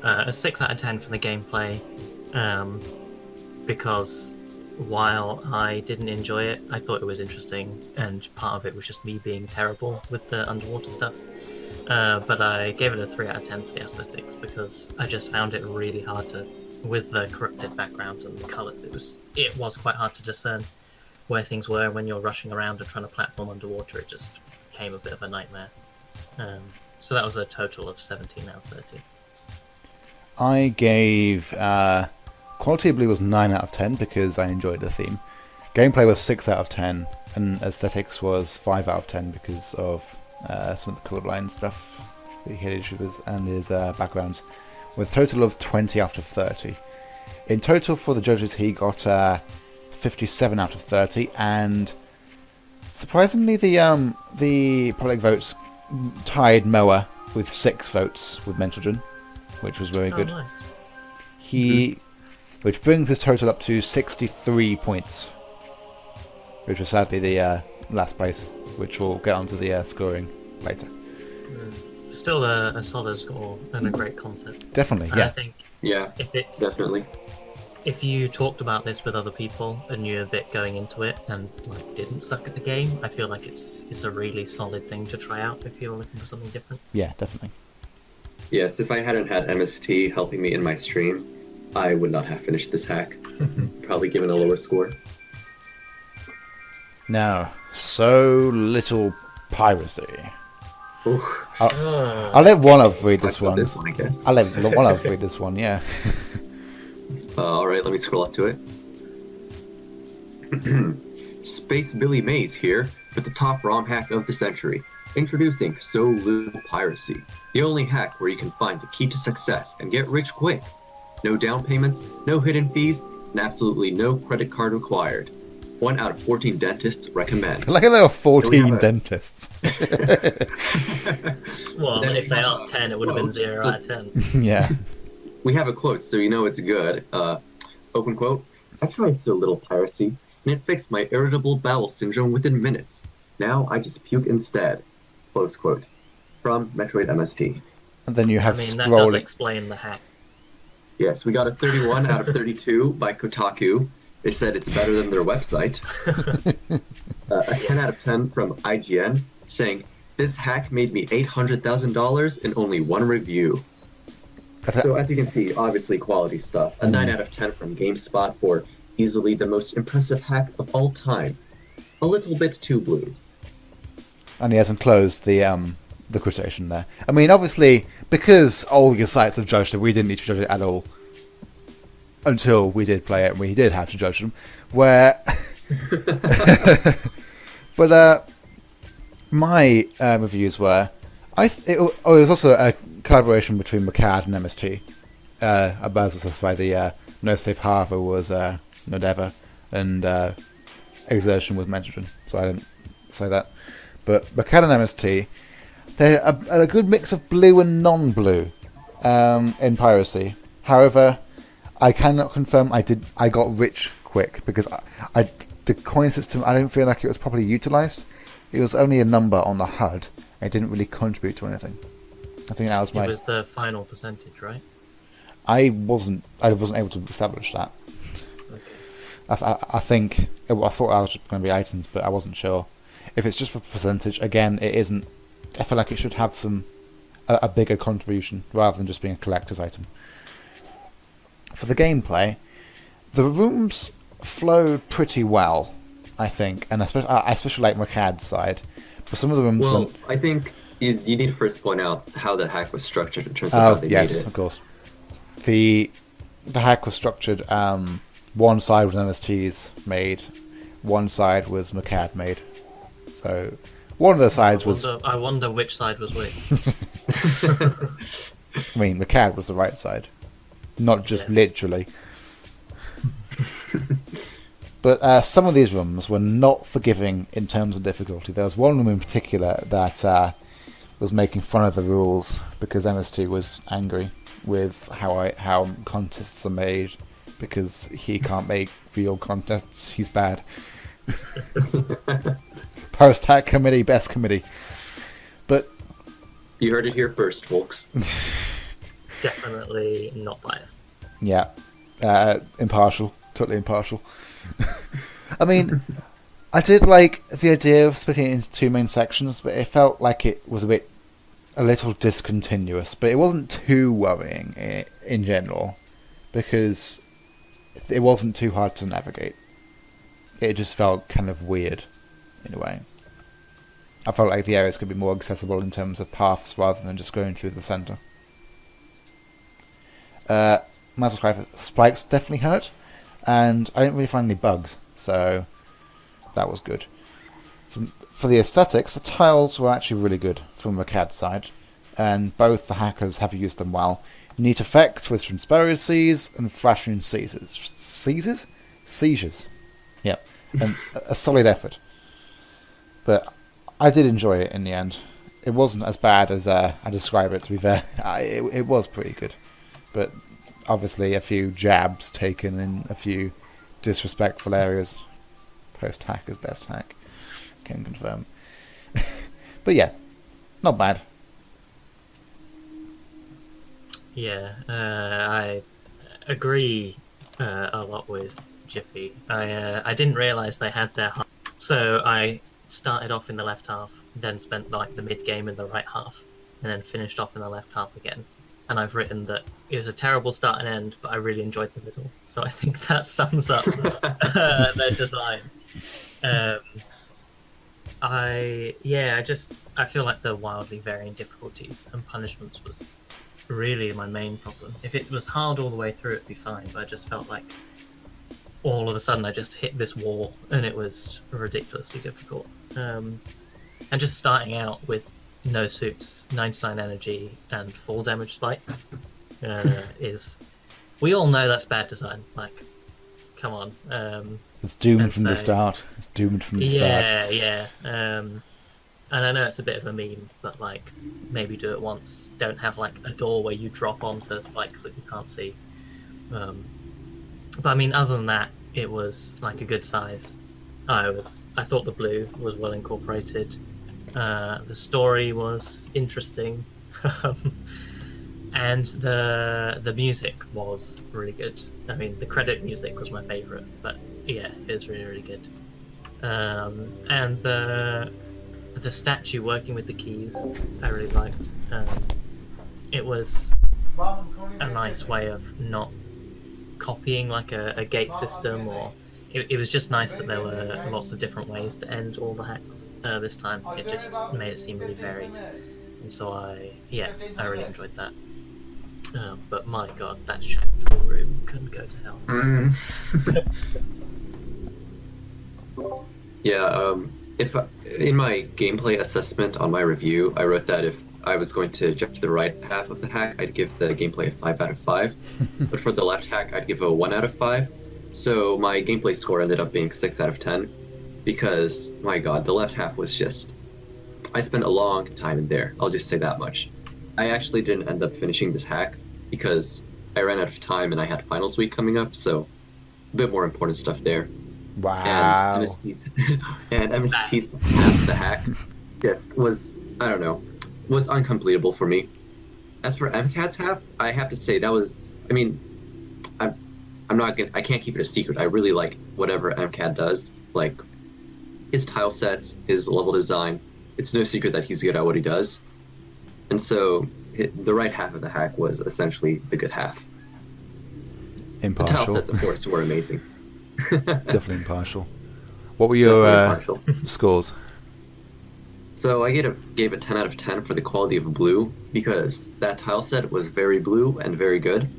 A 6 out of 10 for the gameplay, because while I didn't enjoy it, I thought it was interesting, and part of it was just me being terrible with the underwater stuff. But I gave it a 3 out of 10 for the aesthetics, because I just found it really hard to, with the corrupted background and the colours, it was quite hard to discern where things were when you're rushing around and trying to platform underwater. It just became a bit of a nightmare. So that was a total of 17 out of 30. I gave Quality of Blue was 9 out of 10 because I enjoyed the theme. Gameplay was 6 out of 10, and aesthetics was 5 out of 10 because of some of the colourblind stuff that he had issues with, and his backgrounds, with a total of 20 out of 30. In total for the judges, he got 57 out of 30, and surprisingly the public votes tied Moa with 6 votes with Metroid, which was very good. Nice. Which brings his total up to 63 points, which was sadly the last place, which we'll get onto the scoring later. Still a solid score and a great concept. Definitely, And yeah. I think Definitely. if you talked about this with other people and knew a bit going into it and like didn't suck at the game, I feel like it's a really solid thing to try out if you're looking for something different. Yeah, definitely. Yes, if I hadn't had MST helping me in my stream, I would not have finished this hack. Probably given a lower score. Now, so little piracy. Oof. I'll let one of read this one. This one, I guess. I'll let one of read this one, yeah. Alright, let me scroll up to it. Space Billy Mays here with the top ROM hack of the century. Introducing So Little Piracy, the only hack where you can find the key to success and get rich quick. No down payments, no hidden fees, and absolutely no credit card required. 1 out of 14 dentists recommend. Like there were 14 dentists. Well, Then if they we asked 10, it would have been 0 out of 10. Yeah. We have a quote, so you know it's good. Open quote. I tried So Little Piracy, and it fixed my irritable bowel syndrome within minutes. Now I just puke instead. Close quote. From Metroid MST. And then you have That does scrolling. explain the hack. Yes, we got a 31 out of 32 by Kotaku. They said it's better than their website. A 10 out of 10 from IGN, saying, this hack made me $800,000 in only one review. So as you can see, obviously quality stuff. A 9 out of 10 from GameSpot for easily the most impressive hack of all time. A little bit too blue. And he hasn't closed the quotation there. I mean, obviously, because all your sites have judged it, we didn't need to judge it at all. Until we did play it, and we did have to judge them. Where, but my reviews were, it was also a collaboration between McCad and MST. Abaz was satisfied. The No Safe Harbor was Nodeva, and exertion with Metroid, so I didn't say that. But McCann and MST, they're a good mix of blue and non-blue in Piracy. However, I cannot confirm I got rich quick because the coin system, I don't feel like it was properly utilised. It was only a number on the HUD. It didn't really contribute to anything. I think that was my... It was the final percentage, right? I wasn't able to establish that. Okay. I think... I thought I was going to be items, but I wasn't sure. If it's just for percentage, again, it isn't... I feel like it should have a bigger contribution, rather than just being a collector's item. For the gameplay, the rooms flowed pretty well, I think, and I especially like McCad's side. But some of the rooms... Well, I think you need to first point out how the hack was structured in terms of how they made it. Of course. The hack was structured. One side was MST's made, one side was McCad made. So one of the sides was... I wonder which side was which. I mean, McCad was the right side, not just literally. But some of these rooms were not forgiving in terms of difficulty. There was one room in particular that was making fun of the rules because MST was angry with how contests are made because he can't make real contests. He's bad. Post-hack committee, best committee. But you heard it here first, folks. Definitely not biased. Yeah, impartial, totally impartial. I mean, I did like the idea of splitting it into two main sections, but it felt like it was a little discontinuous. But it wasn't too worrying in general, because it wasn't too hard to navigate. It just felt kind of weird, in a way. I felt like the areas could be more accessible in terms of paths rather than just going through the centre. Spikes definitely hurt, and I didn't really find any bugs, so that was good. So for the aesthetics, the tiles were actually really good from the CAD side, and both the hackers have used them well. Neat effects with transparencies and flashing seizures. Seizures? Yep. And a solid effort. But I did enjoy it in the end. It wasn't as bad as I describe it, to be fair. It was pretty good. But obviously a few jabs taken in a few disrespectful areas. Post-hack is best hack. Can confirm. But yeah, not bad. Yeah, I agree a lot with Jiffy. I didn't realise they had their half, so I started off in the left half, then spent like the mid game in the right half, and then finished off in the left half again. And I've written that it was a terrible start and end, but I really enjoyed the middle. So I think that sums up their design. I feel like the wildly varying difficulties and punishments was really my main problem. If it was hard all the way through, it'd be fine, but I just felt like all of a sudden I just hit this wall and it was ridiculously difficult. And just starting out with no soups, 99 energy, and full damage spikes is... We all know that's bad design. Like, come on. It's doomed from the start. It's doomed from the start. Yeah. And I know it's a bit of a meme, but like, maybe do it once. Don't have like a door where you drop onto spikes that you can't see. But I mean, other than that, it was like a good size. I thought the blue was well incorporated. The story was interesting, and the music was really good. I mean, the credit music was my favourite, but yeah, it was really, really good. And the statue working with the keys, I really liked. It was a nice way of not copying like a gate system, or it was just nice that there were lots of different ways to end all the hacks this time. It just made it seem really varied, and so I really enjoyed that. But my god, that shadow room couldn't go to hell. Yeah, in my gameplay assessment on my review, I wrote that if I was going to jump to the right half of the hack, I'd give the gameplay a 5 out of 5. But for the left hack, I'd give it a 1 out of 5. So my gameplay score ended up being 6 out of 10. because my God, the left half was just. I spent a long time in there. I'll just say that much. I actually didn't end up finishing this hack because I ran out of time and I had finals week coming up, so a bit more important stuff there. Wow. And MST's half the hack just was, I don't know, was uncompletable for me. As for MCAT's half, I have to say that was, I mean, I'm not gonna, I can't keep it a secret. I really like whatever MCAT does, like his tile sets, his level design. It's no secret that he's good at what he does. And so the right half of the hack was essentially the good half. Impartial. The tile sets, of course, were amazing. Definitely impartial. What were your scores? So I gave it 10 out of 10 for the quality of blue, because that tile set was very blue and very good.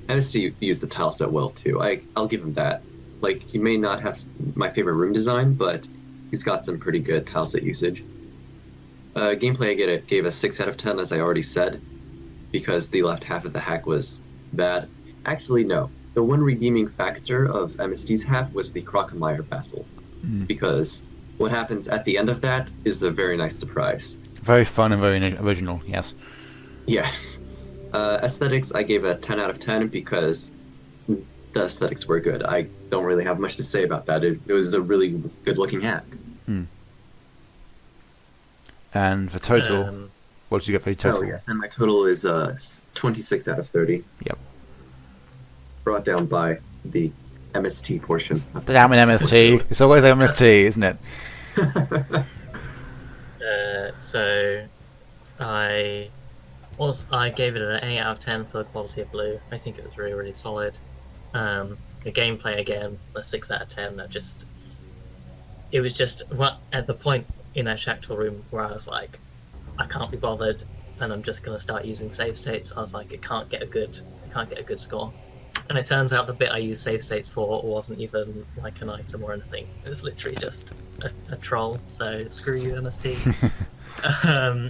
MST used the tile set well, too. I'll give him that. Like, he may not have my favorite room design, but he's got some pretty good tile set usage. Gameplay I gave a 6 out of 10, as I already said, because the left half of the hack was bad. Actually, no. The one redeeming factor of MST's half was the Crocomire battle, because what happens at the end of that is a very nice surprise. Very fun and very original, yes. Yes. Aesthetics, I gave a 10 out of 10 because the aesthetics were good. I don't really have much to say about that. It was a really good-looking hack. And for total, what did you get for your total? Oh, yes, and my total is 26 out of 30. Yep. Brought down by the MST portion. Damn it, MST. It's always MST, isn't it? So I gave it an 8 out of 10 for the quality of blue. I think it was really, really solid. The gameplay, again, a 6 out of 10. It was just at the point in that Shactal room where I was like, I can't be bothered, and I'm just gonna start using save states. I was like, it can't get a good score. And it turns out the bit I used save states for wasn't even like an item or anything. It was literally just a troll. So screw you, MST.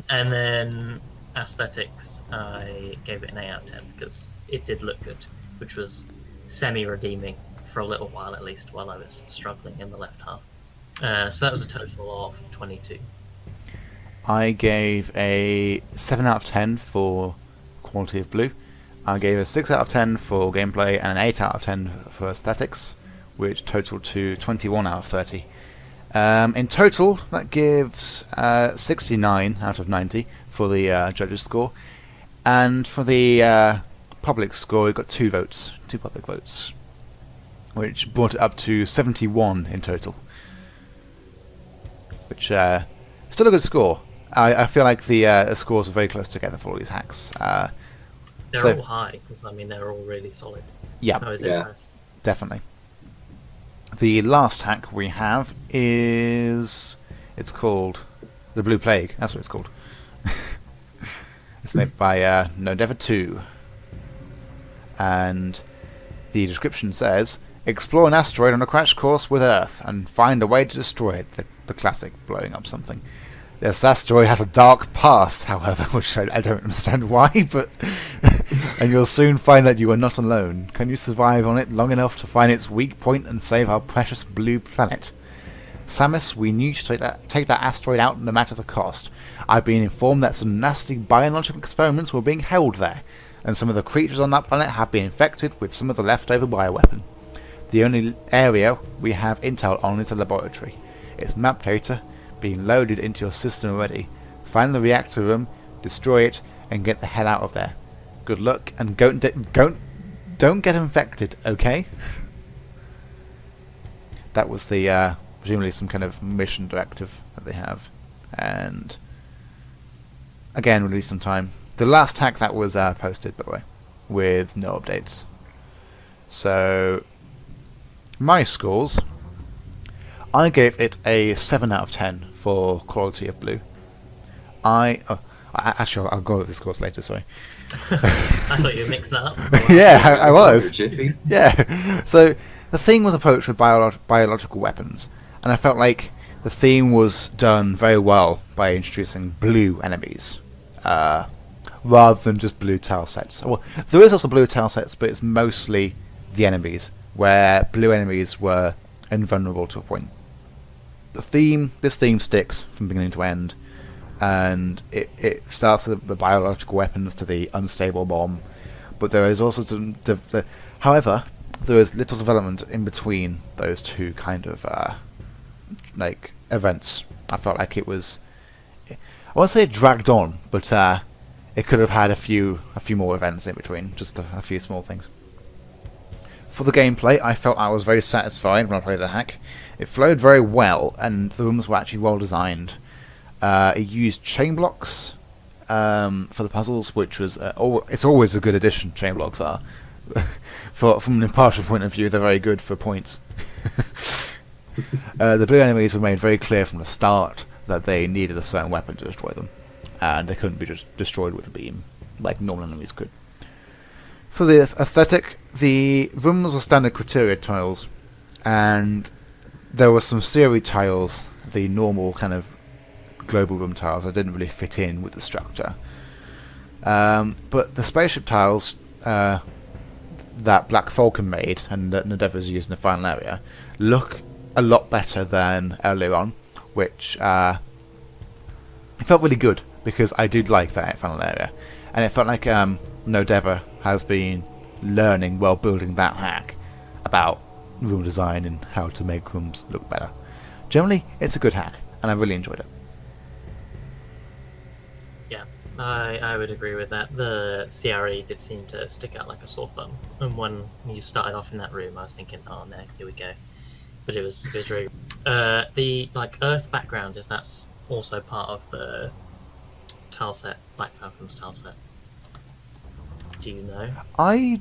And then aesthetics, I gave it an 8 out of 10 because it did look good, which was semi-redeeming for a little while at least, while I was struggling in the left half. So that was a total of 22. I gave a 7 out of 10 for quality of blue. I gave a 6 out of 10 for gameplay and an 8 out of 10 for aesthetics, which totaled to 21 out of 30. In total, that gives 69 out of 90 for the judges' score. And for the public score, we got 2 public votes, which brought it up to 71 in total. Which still a good score. I feel like the scores are very close together for all these hacks. They're all high, because I mean they're all really solid. Yeah, I was impressed. Definitely. The last hack we have it's called the Blue Plague. That's what it's called. It's made by No Never 2, and the description says, explore an asteroid on a crash course with Earth and find a way to destroy it. The classic blowing up something. This asteroid has a dark past, however, which I don't understand why, but and you'll soon find that you are not alone. Can you survive on it long enough to find its weak point and save our precious blue planet? Samus, we need to take that asteroid out no matter the cost. I've been informed that some nasty biological experiments were being held there, and some of the creatures on that planet have been infected with some of the leftover bioweapon. The only area we have intel on is the laboratory. Its map data being loaded into your system already. Find the reactor room, destroy it, and get the hell out of there. Good luck, and don't get infected, okay? That was the presumably some kind of mission directive that they have, and again released on time. The last hack that was posted, by the way, with no updates. So my scores, I gave it a 7 out of 10 for quality of blue. Actually, I'll go over the scores later, sorry. I thought you were mixing it up. Yeah, I was. Jiffy. Yeah. So the theme was approached with biological weapons, and I felt like the theme was done very well by introducing blue enemies, rather than just blue tile sets. Well, there is also blue tile sets, but it's mostly the enemies, where blue enemies were invulnerable to a point. this theme sticks from beginning to end, and it starts with the biological weapons to the unstable bomb, but there is also however, there is little development in between those two kind of like events. I felt like it was, I won't say it dragged on, but it could have had a few more events in between, just a few small things. For the gameplay, I felt I was very satisfied when I played the hack. It flowed very well, and the rooms were actually well designed. It used chain blocks for the puzzles, which was it's always a good addition. Chain blocks are, from an impartial point of view, they're very good for points. The blue enemies were made very clear from the start that they needed a certain weapon to destroy them, and they couldn't be just destroyed with a beam like normal enemies could. For the aesthetic, the rooms were standard criteria tiles, and there were some series tiles, the normal kind of global room tiles, that didn't really fit in with the structure. But the spaceship tiles that Black Falcon made and that Nadeva's used in the final area look a lot better than earlier on, which it felt really good because I did like that final area, and it felt like Nodeva has been learning while building that hack about room design and how to make rooms look better. Generally, it's a good hack, and I really enjoyed it. Yeah, I would agree with that. The CRE did seem to stick out like a sore thumb, and when you started off in that room, I was thinking, oh no, here we go. But it was really the like Earth background. Is that's also part of the tile set, Black Falcon's tile set? Do you know? I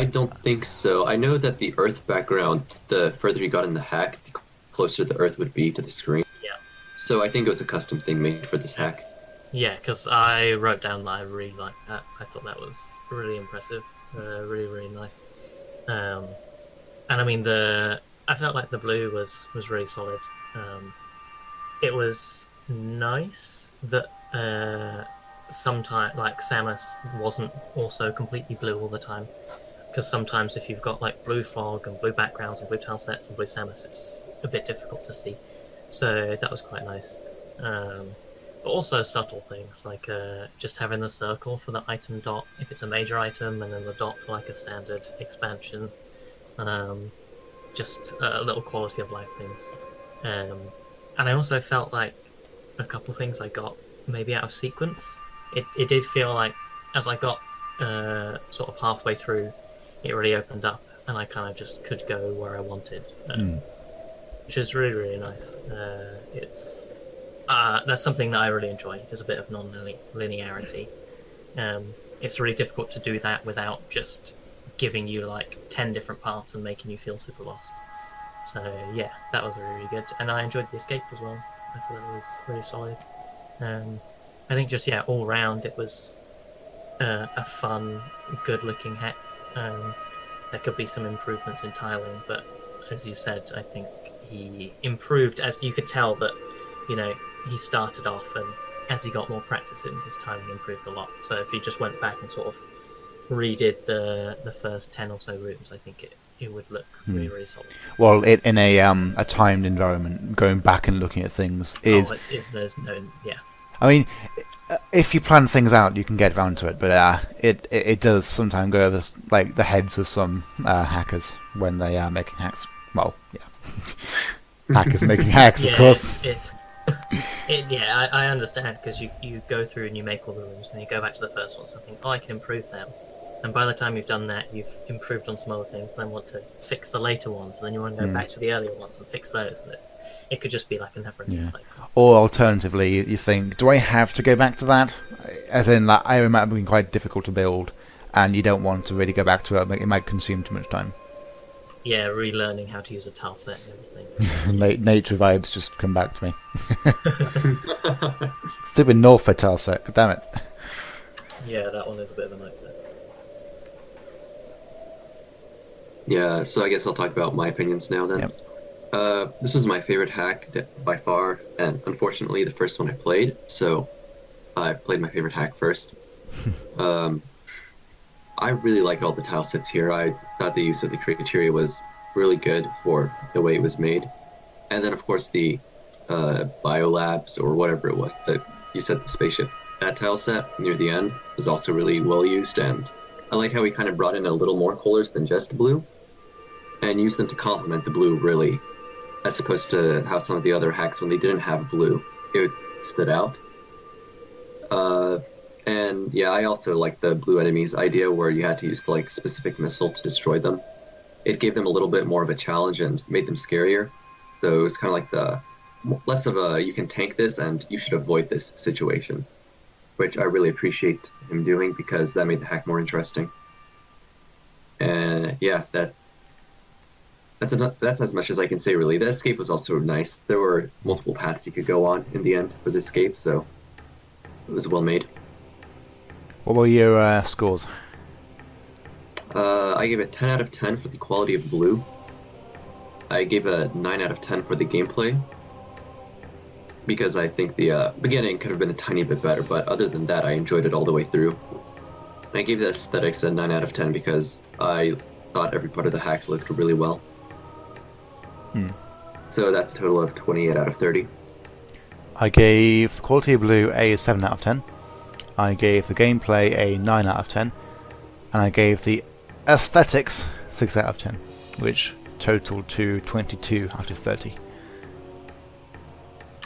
don't think so. I know that the Earth background, the further you got in the hack, the closer the Earth would be to the screen. Yeah. So I think it was a custom thing made for this hack. Yeah, because I wrote down that I really liked that. I thought that was really impressive, really, really nice. And I mean, I felt like the blue was really solid. It was nice that sometimes, like, Samus wasn't also completely blue all the time. Because sometimes if you've got like blue fog and blue backgrounds and blue tile sets and blue Samus, it's a bit difficult to see. So that was quite nice. But also subtle things like just having the circle for the item dot if it's a major item, and then the dot for like a standard expansion. Just little quality of life things. And I also felt like a couple things I got maybe out of sequence. It did feel like as I got sort of halfway through, it really opened up, and I kind of just could go where I wanted, which is really, really nice. That's something that I really enjoy, is a bit of non-linearity. It's really difficult to do that without just giving you like 10 different parts and making you feel super lost. So yeah, that was really, really good, and I enjoyed the escape as well. I thought it was really solid. I think just all round it was a fun, good-looking hack. There could be some improvements in tiling, but as you said, I think he improved. As you could tell that, he started off, and as he got more practice in, his tiling improved a lot. So if he just went back and sort of redid the first 10 or so rooms, I think it would look really, really solid. Well, in a timed environment, going back and looking at things is. There's no. Yeah. I mean, if you plan things out, you can get around to it, but it does sometimes go over like the heads of some hackers when they are making hacks. Well, yeah, hackers making hacks, of course. I understand, because you go through and you make all the rooms, and you go back to the first ones and think, I can improve them. And by the time you've done that, you've improved on some other things, and then want to fix the later ones, and then you want to go back to the earlier ones and fix those. And it could just be like a never-ending cycle. Or alternatively, you think, do I have to go back to that? As in, like, I remember it being quite difficult to build, and you don't want to really go back to it. It might consume too much time. Yeah, relearning how to use a tile set and everything. Nature vibes just come back to me. Stupid Norfolk tile set, damn it. Yeah, that one is a bit of a nightmare. Yeah, so I guess I'll talk about my opinions now then. Yep. This was my favorite hack by far, and unfortunately the first one I played, so I played my favorite hack first. I really liked all the tile sets here. I thought the use of the criteria was really good for the way it was made. And then, of course, the biolabs or whatever it was that you said the spaceship tile set near the end was also really well used. And I like how we kind of brought in a little more colors than just blue and used them to complement the blue, really, as opposed to how some of the other hacks, when they didn't have blue, it stood out. And yeah, I also like the blue enemies idea where you had to use the like specific missile to destroy them. It gave them a little bit more of a challenge and made them scarier. So it was kind of like the less of a you can tank this and you should avoid this situation, which I really appreciate him doing because that made the hack more interesting. And yeah, that's as much as I can say, really. The escape was also nice. There were multiple paths you could go on in the end for the escape, so it was well made. What were your scores? I gave it 10 out of 10 for the quality of blue. I gave a 9 out of 10 for the gameplay, because I think the beginning could have been a tiny bit better, but other than that, I enjoyed it all the way through. And I gave the aesthetics a 9 out of 10 because I thought every part of the hack looked really well. So that's a total of 28 out of 30. I gave the quality of blue a 7 out of 10. I gave the gameplay a 9 out of 10. And I gave the aesthetics 6 out of 10, which totaled to 22 out of 30.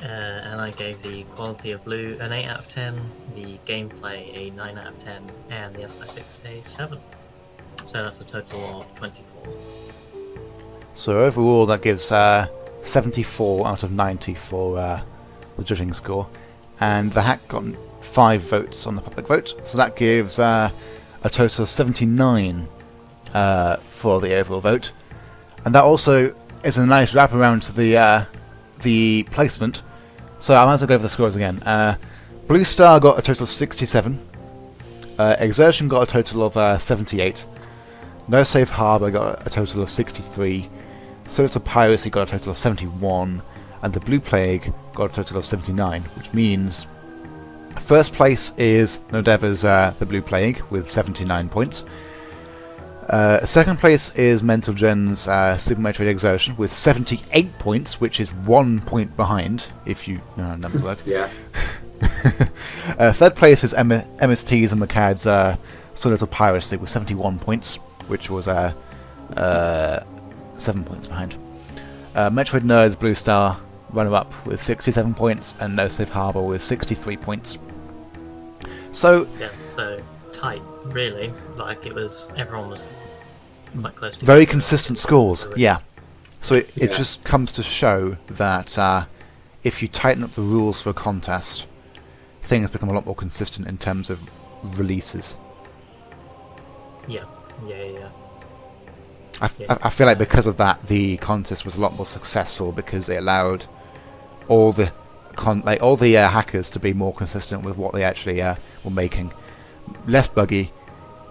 And I gave the quality of blue an 8 out of 10, the gameplay a 9 out of 10, and the aesthetics a 7. So that's a total of 24. So overall that gives 74 out of 90 for the judging score. And the hack got 5 votes on the public vote, so that gives a total of 79 for the overall vote. And that also is a nice wraparound to the placement. So I might as well go over the scores again. Blue Star got a total of 67. Exertion got a total of 78. No Safe Harbour got a total of 63. Solar Piracy got a total of 71. And the Blue Plague got a total of 79, which means first place is Nodeva's The Blue Plague with 79 points. Second place is Mental Gen's Super Metroid Exertion with 78 points, which is 1 point behind, if you know how numbers work. Yeah. Third place is MST's and McCad's Solar Piracy with 71 points, which was 7 points behind. Metroid Nerd's Blue Star runner-up with 67 points, and No Safe Harbour with 63 points. So Yeah, so tight, really. Like, everyone was quite close to very consistent scores, yeah. So it Yeah. just comes to show that if you tighten up the rules for a contest, things become a lot more consistent in terms of releases. Yeah. I feel like because of that, the contest was a lot more successful because it allowed all the hackers to be more consistent with what they actually were making. Less buggy,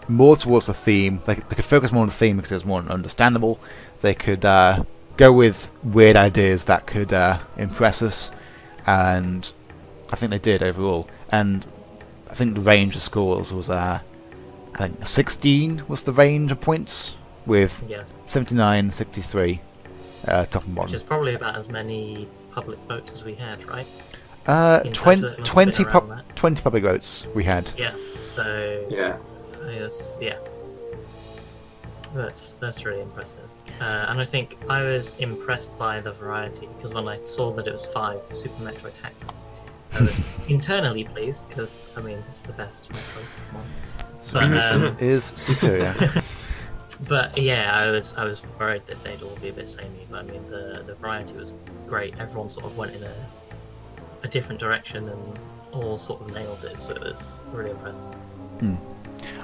more towards the theme. They could focus more on the theme because it was more understandable. They could go with weird ideas that could impress us, and I think they did overall. And I think the range of scores was I think 16 was the range of points, with 79, 63 top and bottom. Which is probably about as many public votes as we had, right? 20 around that. 20 public votes we had. Yeah, so Yeah. That's really impressive. And I think I was impressed by the variety, because when I saw that it was 5 Super Metroid hacks, I was internally pleased, because I mean it's the best Metroid one. But is superior. But yeah, I was worried that they'd all be a bit samey. But I mean, the variety was great. Everyone sort of went in a different direction and all sort of nailed it. So it was really impressive.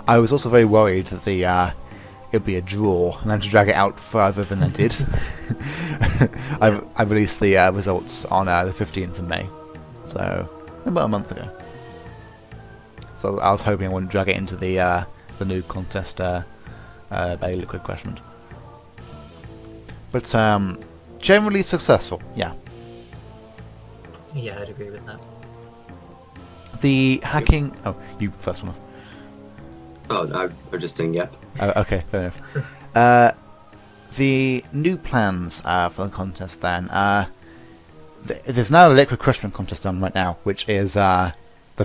I was also very worried that it'd be a draw and I had to drag it out further than I did. I released the results on the 15th of May, so about a month ago. So I was hoping I wouldn't drag it into the new contest by Liquid Crashment. But generally successful, yeah. Yeah, I'd agree with that. The hacking... Oh, you first one off. Oh, I'm just saying yep. Okay, fair enough. The new plans for the contest then. there's now a Liquid Crushment contest on right now, which is the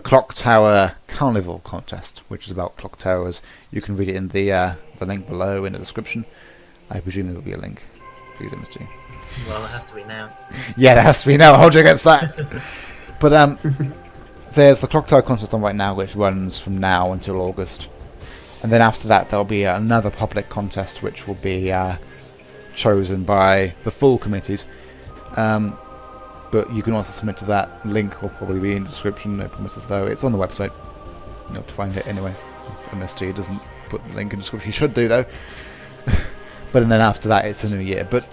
Clock Tower Carnival contest, which is about clock towers. You can read it in the link below in the description. I presume there will be a link. Please, MSG. Well, it has to be now. Yeah, it has to be now. I'll hold you against that. But there's the Clock Tower contest on right now, which runs from now until August. And then after that, there'll be another public contest, which will be chosen by the full committees. But you can also submit to that. Link will probably be in the description. No promises, though. It's on the website. You'll have to find it anyway. If MSG doesn't put the link in the description, he should do, though. But and then after that, it's a new year. But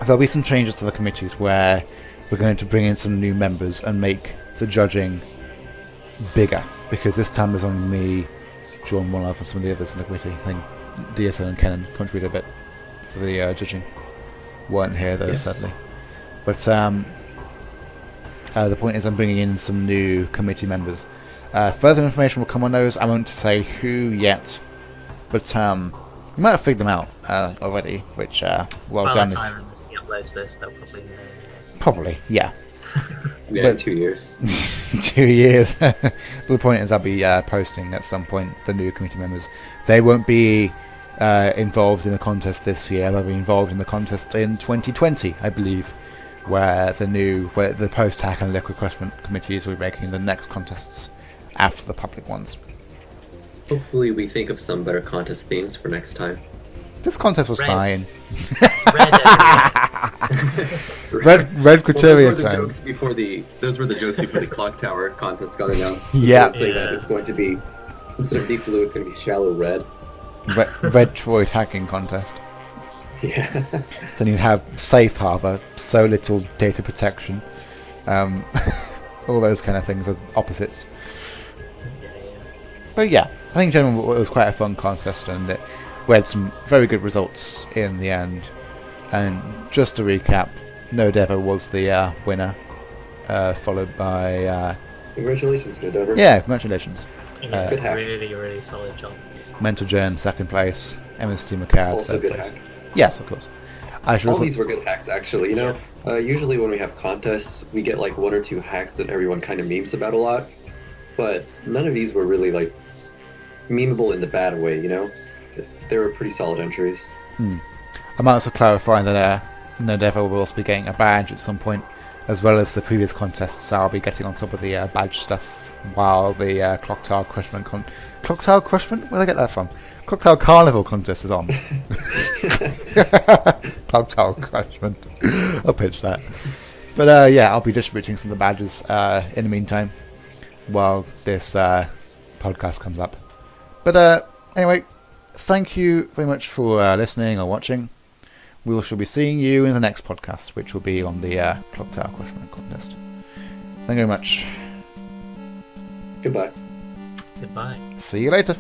there'll be some changes to the committees where we're going to bring in some new members and make the judging bigger. Because this time there's only me, John, one other, and some of the others in the committee. I think DSO and Kenan contributed a bit for the judging. Weren't here, though, sadly. But the point is I'm bringing in some new committee members. Further information will come on those. I won't say who yet, but you might have figured them out already, which well By done. the time MSD uploads this, they'll probably know. Probably, yeah. Yeah, But- 2 years. 2 years. But the point is I'll be posting at some point the new committee members. They won't be involved in the contest this year. They'll be involved in the contest in 2020, I believe, where the post-hack and liquid crushment committees will be making the next contests after the public ones. Hopefully we think of some better contest themes for next time. This contest was Red. fine. Red, Red criteria those were the time. jokes before those were the jokes before the clock tower contest got announced. Yeah. So that it's going to be, instead of deep blue, it's going to be shallow red. Metroid hacking contest. Yeah. Then you'd have safe harbor, so little data protection. All those kind of things are opposites. But yeah, I think generally it was quite a fun contest, and we had some very good results in the end. And just to recap, No Devo was the winner, followed by Congratulations, Nodover. yeah, congratulations. Yeah, Good hack. really solid job. Mental Gen second place, MST McCad Also third good place. hack. Yes, of course. I should All also these were good hacks, actually. You know, usually when we have contests, we get like 1 or 2 hacks that everyone kind of memes about a lot. But none of these were really like memeable in the bad way. You know, they were pretty solid entries. I might also clarify that No Devil will also be getting a badge at some point, as well as the previous contests. I'll be getting on top of the badge stuff while the Clock Tower Crushment Clock Tower Crushment? Where did I get that from? Clock Tower Carnival contest is on. Clock Tower Crushment. I'll pitch that. But yeah, I'll be distributing some of the badges in the meantime while this podcast comes up. But anyway, thank you very much for listening or watching. We shall be seeing you in the next podcast, which will be on the Clock Tower Crushment contest. Thank you very much. Goodbye. Goodbye. See you later.